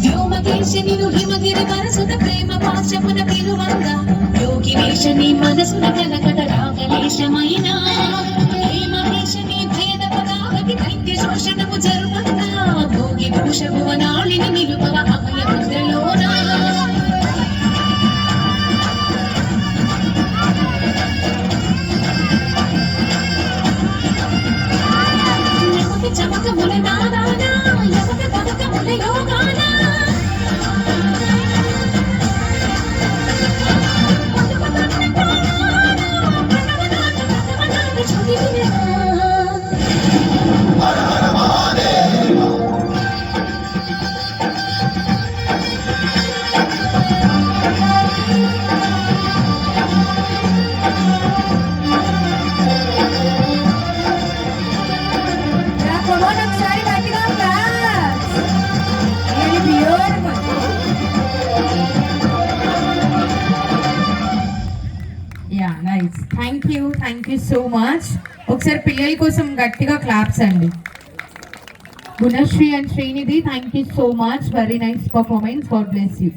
వ్యోమకేశనిను హిమగిరి వరసుత ప్రేమ పాశమున పిలువంగ యోగివేశని మనసున కలకట రాగలేశమైన హేమకేశని భేద పదావతి దైత్య శోషణము జరుపంగా భోగి భూషభువనాళిని నిలుపవ అభయ ముద్రలోన చమకముల నాదానా యవక పదకముల యోగానా థ్యాంక్ యూ సో మచ్. ఒకసారి పిల్లల కోసం గట్టిగా క్లాప్స్ అండి. Gunasri and Srinidhi, thank you so much. Very nice performance. God bless you.